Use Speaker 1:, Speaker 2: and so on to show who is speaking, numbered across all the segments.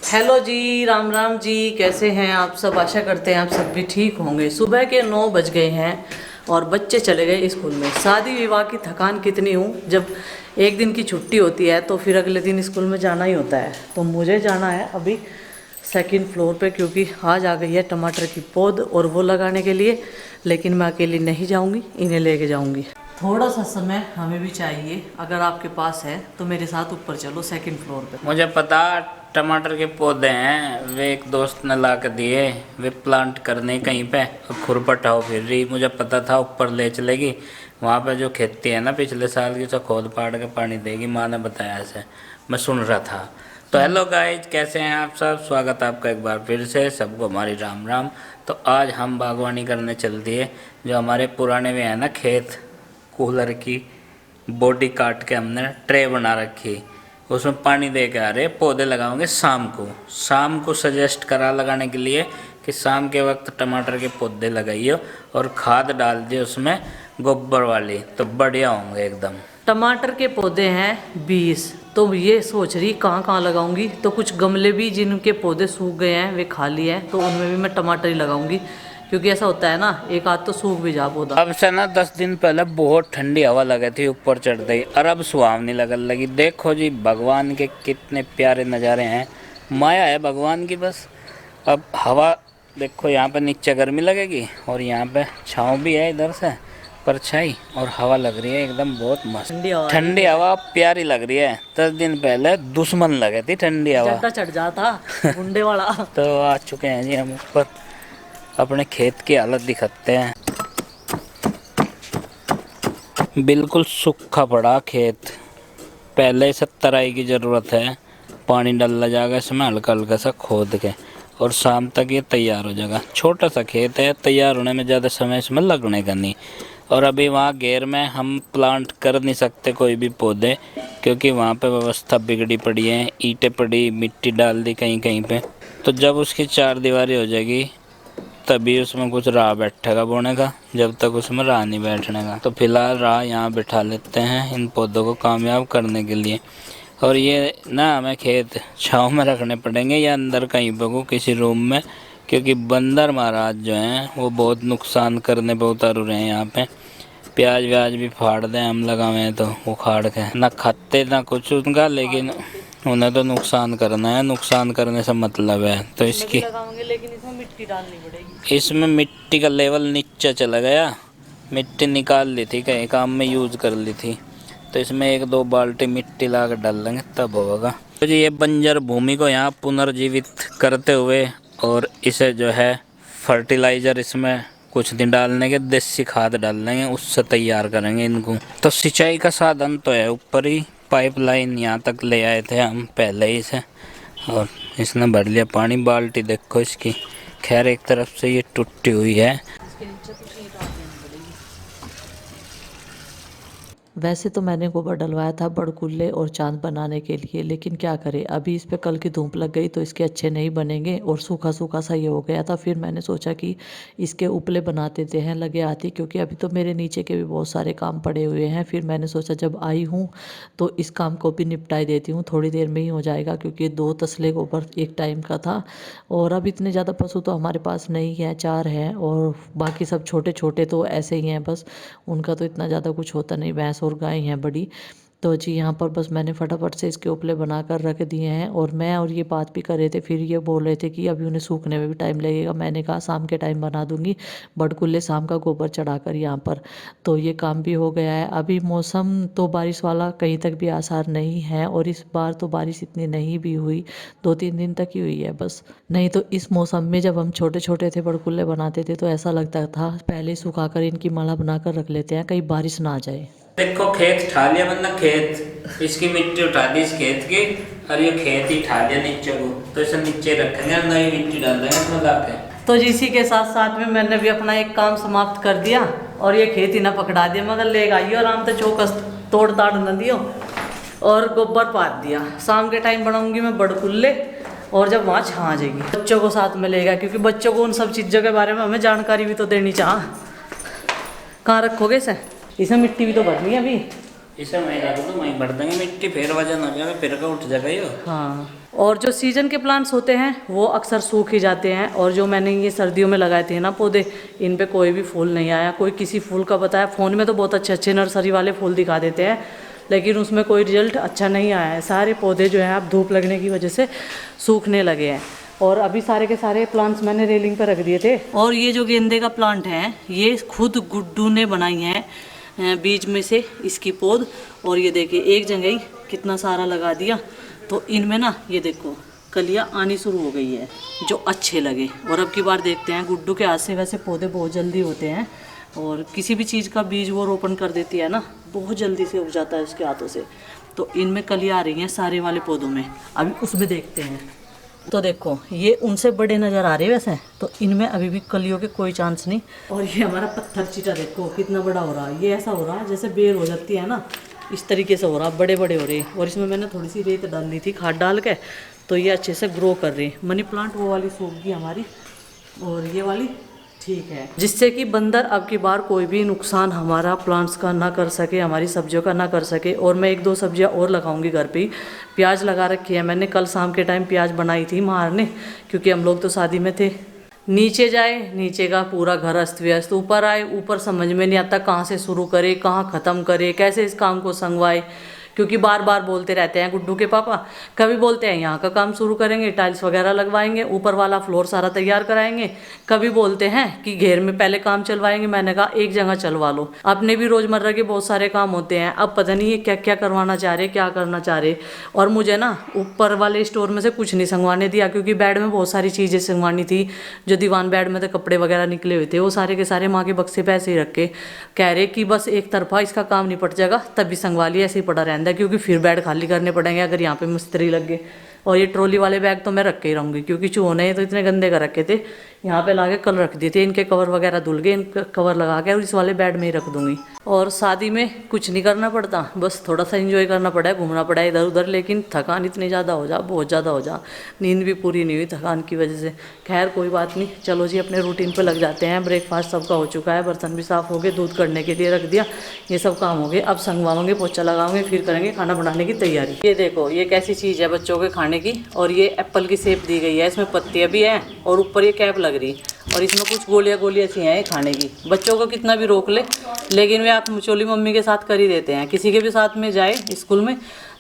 Speaker 1: Hello जी, राम राम जी। कैसे हैं आप सब? आशा करते हैं आप सब भी ठीक होंगे। सुबह के 9 बज गए हैं और बच्चे चले गए स्कूल में। शादी विवाह की थकान कितनी हूँ, जब एक दिन की छुट्टी होती है तो फिर अगले दिन स्कूल में जाना ही होता है। तो मुझे जाना है अभी सेकंड फ्लोर पे, क्योंकि आज आ गई है टमाटर की पौध और वो लगाने के लिए। लेकिन मैं अकेली नहीं जाऊँगी, इन्हें लेके जाऊँगी। थोड़ा सा समय हमें भी चाहिए, अगर आपके पास है तो मेरे साथ ऊपर चलो सेकंड फ्लोर पे।
Speaker 2: मुझे पता टमाटर के पौधे हैं, वे एक दोस्त ने ला के दिए। वे प्लांट करने कहीं पे और खुरपट हो फिर रही। मुझे पता था ऊपर ले चलेगी, वहाँ पे जो खेती है ना पिछले साल की, उसे खोद पाड़ के पानी देगी। माँ ने बताया ऐसे, मैं सुन रहा था। तो हेलो गाइज, कैसे हैं आप सब? स्वागत है आपका एक बार फिर से। सबको हमारी राम राम। तो आज हम बागवानी करने चल दिए। जो हमारे पुराने में है ना खेत, कूलर की बॉडी काट के हमने ट्रे बना रखी, उसमें पानी दे के आ रहे। पौधे लगाओगे शाम को सजेस्ट करा लगाने के लिए कि शाम के वक्त टमाटर के पौधे लगाइए और खाद डाल दिए उसमें गोबर वाली, तो बढ़िया होंगे एकदम।
Speaker 1: टमाटर के पौधे हैं 20, तो ये सोच रही कहाँ कहाँ लगाऊंगी। तो कुछ गमले भी जिनके पौधे सूख गए हैं, वे खाली हैं, तो उनमें भी मैं टमाटर ही लगाऊंगी। क्योंकि ऐसा होता है ना, एक आध तो सूख भी जा पौधा।
Speaker 2: अब से ना 10 दिन पहले बहुत ठंडी हवा लगी थी, ऊपर चढ़ गई और अब सुहावनी लगन लगी। देखो जी, भगवान के कितने प्यारे नज़ारे हैं। माया है भगवान की बस। अब हवा देखो, यहाँ पे नीचे गर्मी लगेगी और यहाँ पे छाँव भी है, इधर से परछाई और हवा लग रही है एकदम बहुत मस्त। ठंडी हवा प्यारी लग रही है। 10 दिन पहले दुश्मन लगे थी ठंडी हवा,
Speaker 1: चढ़ जाता मुंडे वाला।
Speaker 2: तो आ चुके हैं जी हम ऊपर। अपने खेत की हालत दिखाते हैं। बिल्कुल सूखा पड़ा खेत, पहले से तराई की ज़रूरत है। पानी डाला जाएगा इसमें हल्का हल्का सा खोद के, और शाम तक ये तैयार हो जाएगा। छोटा सा खेत है, तैयार होने में ज़्यादा समय इसमें लगने का नहीं। और अभी वहाँ घेर में हम प्लांट कर नहीं सकते कोई भी पौधे, क्योंकि वहाँ पे व्यवस्था बिगड़ी पड़ी है। ईंटें पड़ी, मिट्टी डाल दी कहीं कहीं पे। तो जब उसकी 4 दीवारी हो जाएगी तभी उसमें कुछ राह बैठेगा बोने का, जब तक उसमें राह नहीं बैठने का। तो फिलहाल राह यहाँ बिठा लेते हैं इन पौधों को कामयाब करने के लिए। और ये ना हमें खेत छाँव में रखने पड़ेंगे या अंदर कहीं पर किसी रूम में, क्योंकि बंदर महाराज जो हैं वो बहुत नुकसान करने पर उतर रहे हैं यहाँ पे। प्याज व्याज भी फाड़ दें हम लगाए हैं तो उखाड़ के, ना खाते ना कुछ उनका, लेकिन उन्हें तो नुकसान करना है। नुकसान करने से मतलब है। तो इसकी
Speaker 1: लेकिन इसमें मिट्टी डालनी पड़ेगी।
Speaker 2: इसमें मिट्टी का लेवल नीचे चला गया, मिट्टी निकाल ली थी, कहीं काम में यूज़ कर ली थी। तो इसमें 1-2 बाल्टी मिट्टी ला कर डाल लेंगे तब होगा। तो जी ये बंजर भूमि को यहाँ पुनर्जीवित करते हुए और इसे जो है फर्टिलाइज़र इसमें कुछ दिन डालने के, देसी खाद डाल देंगे, उससे तैयार करेंगे इनको। तो सिंचाई का साधन तो है ऊपर ही, पाइपलाइन यहाँ तक ले आए थे हम पहले ही से, और इसने भर लिया पानी। बाल्टी देखो इसकी, खैर एक तरफ से ये टूटी हुई है।
Speaker 1: वैसे तो मैंने गोबर डलवाया था बड़कुल्ले और चांद बनाने के लिए, लेकिन क्या करें, अभी इस पे कल की धूप लग गई तो इसके अच्छे नहीं बनेंगे और सूखा सूखा सा ये हो गया था। फिर मैंने सोचा कि इसके उपले बना देते हैं लगे आती, क्योंकि अभी तो मेरे नीचे के भी बहुत सारे काम पड़े हुए हैं। फिर मैंने सोचा जब आई हूँ तो इस काम को भी निपटाई देती हूँ, थोड़ी देर में ही हो जाएगा, क्योंकि 2 तसले गोबर एक टाइम का था। और अब इतने ज़्यादा पशु तो हमारे पास नहीं है, 4 हैं, और बाकी सब छोटे छोटे तो ऐसे ही हैं बस, उनका तो इतना ज़्यादा कुछ होता नहीं। भैंस और गाय हैं बड़ी। तो जी यहाँ पर बस मैंने फटाफट से इसके उपले बना कर रख दिए हैं, और मैं और ये बात भी कर रहे थे। फिर ये बोल रहे थे कि अभी उन्हें सूखने में भी टाइम लगेगा। मैंने कहा शाम के टाइम बना दूंगी बड़कुल्ले, शाम का गोबर चढ़ाकर यहाँ पर। तो ये काम भी हो गया है। अभी मौसम तो बारिश वाला कहीं तक भी आसार नहीं है, और इस बार तो बारिश इतनी नहीं भी हुई, 2-3 दिन तक ही हुई है बस। नहीं तो इस मौसम में जब हम छोटे छोटे थे बड़कुल्ले बनाते थे तो ऐसा लगता था पहले सुखाकर इनकी माला बनाकर रख लेते हैं, कहीं बारिश ना आ जाए।
Speaker 2: देखो खेत उठा लिया बंदा, खेत इसकी मिट्टी उठा दी इस खेत की, और ये खेत ही उठा लिया नीचे को। तो इसे नीचे रखेंगे, नई मिट्टी डाल देंगे इसमें लाके।
Speaker 1: तो इसी के साथ साथ में मैंने भी अपना एक काम समाप्त कर दिया और ये खेत ही ना पकड़ा दिया, मगर ले आइयो आराम से, चौकस तोड़ ताड़ न दियो और गोबर पात दिया। शाम के टाइम बनाऊंगी मैं बड़कुल्ले, और जब वहाँ छा जाएगी बच्चों को साथ में लेगा, क्योंकि बच्चों को उन सब चीज़ों के बारे में हमें जानकारी भी तो देनी चाह। कहाँ रखोगे इसे? इसमें मिट्टी भी तो भरनी है अभी।
Speaker 2: इसे मैं रख दूँ, मैं भर देंगे मिट्टी, फिर वजन हो जाएगा, फिर का उठ जाएगा ये।
Speaker 1: हाँ, और जो सीजन के प्लांट्स होते हैं वो अक्सर सूख ही जाते हैं। और जो मैंने ये सर्दियों में लगाए थे ना पौधे, इन पे कोई भी फूल नहीं आया। कोई किसी फूल का बताया, फ़ोन में तो बहुत अच्छे अच्छे नर्सरी वाले फूल दिखा देते हैं, लेकिन उसमें कोई रिजल्ट अच्छा नहीं आया है। सारे पौधे जो है अब धूप लगने की वजह से सूखने लगे हैं। और अभी सारे के सारे प्लांट्स मैंने रेलिंग पर रख दिए थे। और ये जो गेंदे का प्लांट है, ये खुद गुड्डू ने बनाई है बीज में से इसकी पौध। और ये देखिए एक जगह ही कितना सारा लगा दिया, तो इनमें ना ये देखो कलियां आनी शुरू हो गई है जो अच्छे लगे। और अब की बार देखते हैं, गुड्डू के हाथ से वैसे पौधे बहुत जल्दी होते हैं, और किसी भी चीज़ का बीज वो रोपण कर देती है ना, बहुत जल्दी से उग जाता है उसके हाथों से। तो इनमें कलियां आ रही हैं सारे वाले पौधों में, अभी उसमें देखते हैं। तो देखो ये उनसे बड़े नज़र आ रहे हैं वैसे, तो इनमें अभी भी कलियों के कोई चांस नहीं। और ये हमारा पत्थर चीटा देखो कितना बड़ा हो रहा है। ये ऐसा हो रहा है जैसे बेर हो जाती है ना, इस तरीके से हो रहा, बड़े बड़े हो रहे हैं। और इसमें मैंने थोड़ी सी रेत डालनी थी खाद डाल के, तो ये अच्छे से ग्रो कर रही है। मनी प्लांट वो वाली सूख गई हमारी, और ये वाली ठीक है, जिससे कि बंदर अब की बार कोई भी नुकसान हमारा प्लांट्स का ना कर सके, हमारी सब्जियों का ना कर सके। और मैं एक दो सब्जियां और लगाऊंगी घर पे ही। प्याज लगा रखी है मैंने, कल शाम के टाइम प्याज बनाई थी मार ने, क्योंकि हम लोग तो शादी में थे। नीचे जाए, नीचे का पूरा घर अस्त व्यस्त, ऊपर आए, ऊपर समझ में नहीं आता कहाँ से शुरू करे, कहाँ ख़त्म करे, कैसे इस काम को संगवाए। क्योंकि बार बार बोलते रहते हैं गुड्डू के पापा, कभी बोलते हैं यहाँ का काम शुरू करेंगे, टाइल्स वगैरह लगवाएंगे, ऊपर वाला फ्लोर सारा तैयार कराएंगे, कभी बोलते हैं कि घेर में पहले काम चलवाएंगे। मैंने कहा एक जगह चलवा लो, अपने भी रोजमर्रा के बहुत सारे काम होते हैं। अब पता नहीं ये क्या क्या करवाना चाह रहे, क्या करना चाह रहे। और मुझे ना ऊपर वाले स्टोर में से कुछ नहीं संगवाने दिया, क्योंकि बेड में बहुत सारी चीज़ें संगवानी थी। जो दीवान बेड में थे कपड़े वगैरह निकले हुए थे, वो सारे के सारे माँ के बक्से पे ऐसे ही रख के कह रहे कि बस एक तरफा इसका काम निपट जाएगा, तभी संगवा लिया, ऐसे ही पड़ा रहता है, क्योंकि फिर बेड खाली करने पड़ेंगे अगर यहाँ पे मिस्त्री लग गए। और ये ट्रॉली वाले बैग तो मैं रख के ही रहूँगी, क्योंकि चूहों ने तो इतने गंदे कर रखे थे, यहाँ पे लाके कल रख दिए थे। इनके कवर वगैरह धुल गए, इनका कवर लगा के और इस वाले बेड में ही रख दूंगी। और शादी में कुछ नहीं करना पड़ता, बस थोड़ा सा एंजॉय करना पड़ा है, घूमना पड़ा है इधर उधर। लेकिन थकान इतनी ज़्यादा हो जा, बहुत ज़्यादा हो जा, नींद भी पूरी नहीं हुई थकान की वजह से। खैर कोई बात नहीं, चलो जी अपने रूटीन पे लग जाते हैं। ब्रेकफास्ट सबका हो चुका है, बर्तन भी साफ़ हो गए, दूध कढ़ने के लिए रख दिया, ये सब काम हो गए। अब संगवाएंगे, पोछा लगाएंगे, फिर करेंगे खाना बनाने की तैयारी। ये देखो ये कैसी चीज़ है बच्चों के खाने की, और ये एप्पल की शेप दी गई है, इसमें पत्तियाँ भी हैं और ऊपर ये कैप लग रही, और इसमें कुछ गोलियाँ गोलियाँ सी हैं खाने की। बच्चों को कितना भी रोक ले, लेकिन वे आप चोली मम्मी के साथ कर ही देते हैं। किसी के भी साथ में जाए स्कूल में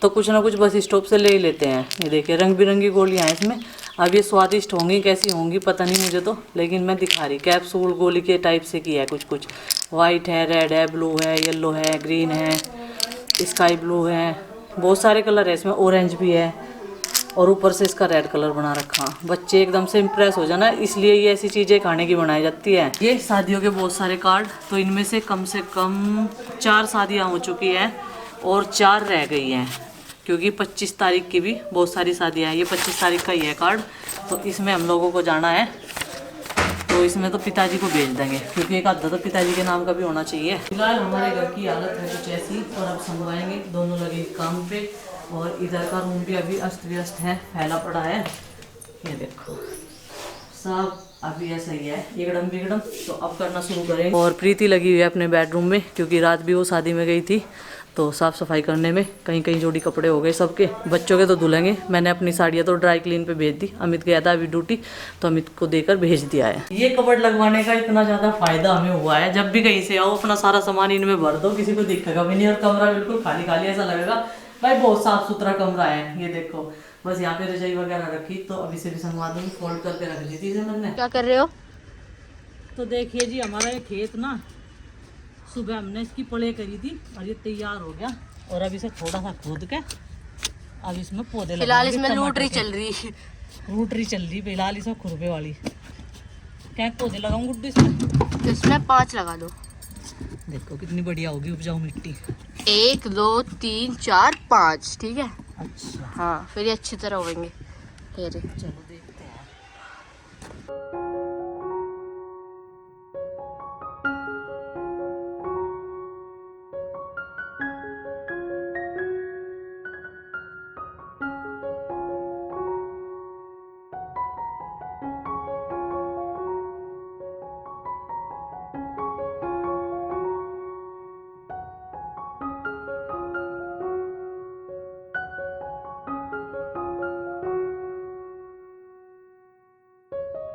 Speaker 1: तो कुछ ना कुछ बस स्टॉप से ले ही लेते हैं। ये देखिए रंग बिरंगी गोलियाँ हैं इसमें। अब ये स्वादिष्ट होंगी कैसी होंगी पता नहीं मुझे तो, लेकिन मैं दिखा रही, कैप्सूल गोली के टाइप से की है। कुछ कुछ वाइट है, रेड है, ब्लू है, येलो है, ग्रीन है, स्काई ब्लू है, बहुत सारे कलर है इसमें, ऑरेंज भी है, और ऊपर से इसका रेड कलर बना रखा। बच्चे एकदम से इम्प्रेस हो जाना, इसलिए ये ऐसी चीज़ें खाने की बनाई जाती है। ये शादियों के बहुत सारे कार्ड, तो इनमें से कम 4 शादियाँ हो चुकी हैं और 4 रह गई हैं, क्योंकि 25 तारीख की भी बहुत सारी शादियाँ हैं। ये 25 तारीख का ही है कार्ड, तो इसमें हम लोगों को जाना है। तो इसमें तो पिताजी को भेज देंगे, क्योंकि एक आधा तो पिताजी के नाम का भी होना चाहिए। फिलहाल हमारे घर की हालत है कुछ ऐसी, और अब संगवाएंगे, दोनों लगे काम पे। और इधर का रूम भी अभी अस्त व्यस्त है, फैला पड़ा है। ये देखो सब अभी ऐसा ही है, एकदम बिगड़म। तो अब करना शुरू करेंगे। और प्रीति लगी हुई है अपने बेडरूम में, क्योंकि रात भी वो शादी में गई थी, तो साफ़ सफाई करने में कहीं कहीं जोड़ी कपड़े हो गए सबके। बच्चों के तो धुलेंगे, मैंने अपनी साड़ियाँ तो ड्राई क्लीन पे भेज दी। अमित गया था अभी ड्यूटी, तो अमित को देकर भेज दिया है। ये कपड़ लगवाने का इतना ज़्यादा फायदा हमें हुआ है, जब भी कहीं से आओ अपना सारा सामान इनमें भर दो, किसी को दिखेगा भी नहीं, और कमरा बिल्कुल खाली खाली ऐसा लगेगा भाई, बहुत साफ सुथरा कमरा है। ये देखो बस यहाँ पे रजाई वगैरह रखी, तो अभी से भी संगवा दूंगी, फोल्ड करके रख दी थी इसे मैंने।
Speaker 3: क्या कर रहे हो?
Speaker 1: तो देखिए जी हमारा ये खेत ना, सुबह हमने इसकी पड़े करी थी और ये तैयार हो गया। और अब इसे थोड़ा सा खोद के अब इसमें पौधे
Speaker 3: फिलहाल
Speaker 1: लगाएंगे।
Speaker 3: इसमें लूटरी
Speaker 1: टमाटर के।
Speaker 3: चल रही।
Speaker 1: लूटरी चल रही फिलहाल इसमें, खुरपे वाली। क्या पौधे लगाऊं गुड्डू इसमें?
Speaker 3: इसमें 5 लगा दो।
Speaker 1: देखो कितनी बढ़िया होगी उपजाऊ मिट्टी।
Speaker 3: 1 2 3 4 5, ठीक है।
Speaker 1: अच्छा
Speaker 3: हाँ फिर ये अच्छी तरह होंगे। ये रे।
Speaker 1: चलो देखते हैं।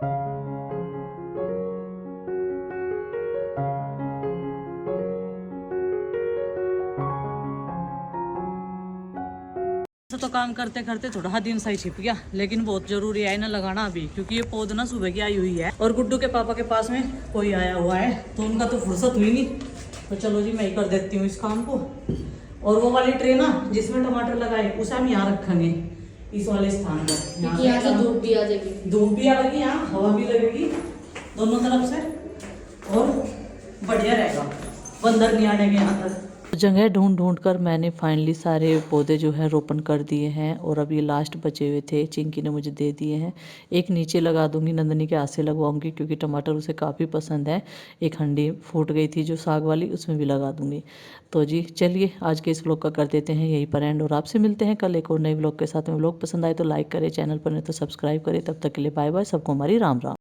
Speaker 1: तो काम करते करते थोड़ा हाथ दिन सही छिप गया, लेकिन बहुत जरूरी है ना लगाना अभी, क्योंकि ये पौध ना सुबह की आई हुई है और गुड्डू के पापा के पास में कोई आया हुआ है तो उनका तो फुर्सत हुई नहीं। तो चलो जी मैं ही कर देती हूँ इस काम को। और वो वाली ट्रे ना जिसमें टमाटर लगाए उसे हम यहाँ रखेंगे, इस वाले स्थान पर।
Speaker 3: यहाँ से धूप भी आ जाएगी,
Speaker 1: धूप भी आएगी, यहाँ हवा भी लगेगी दोनों तरफ से और बढ़िया रहेगा, बंदर नहीं आने के यहाँ तक। जगह ढूंढ ढूंढ कर मैंने फाइनली सारे पौधे जो है रोपण कर दिए हैं और अब ये लास्ट बचे हुए थे चिंकी ने मुझे दे दिए हैं। एक नीचे लगा दूंगी, नंदनी के हाथ से लगवाऊंगी क्योंकि टमाटर उसे काफ़ी पसंद है। एक हंडी फूट गई थी जो साग वाली, उसमें भी लगा दूंगी। तो जी चलिए आज के इस व्लॉग का कर देते हैं यहीं पर एंड और आपसे मिलते हैं कल एक और नए व्लॉग के साथ में। व्लॉग पसंद आए तो लाइक करें, चैनल पर नहीं तो सब्सक्राइब करें। तब तक के लिए बाय बाय, सबको हमारी राम राम।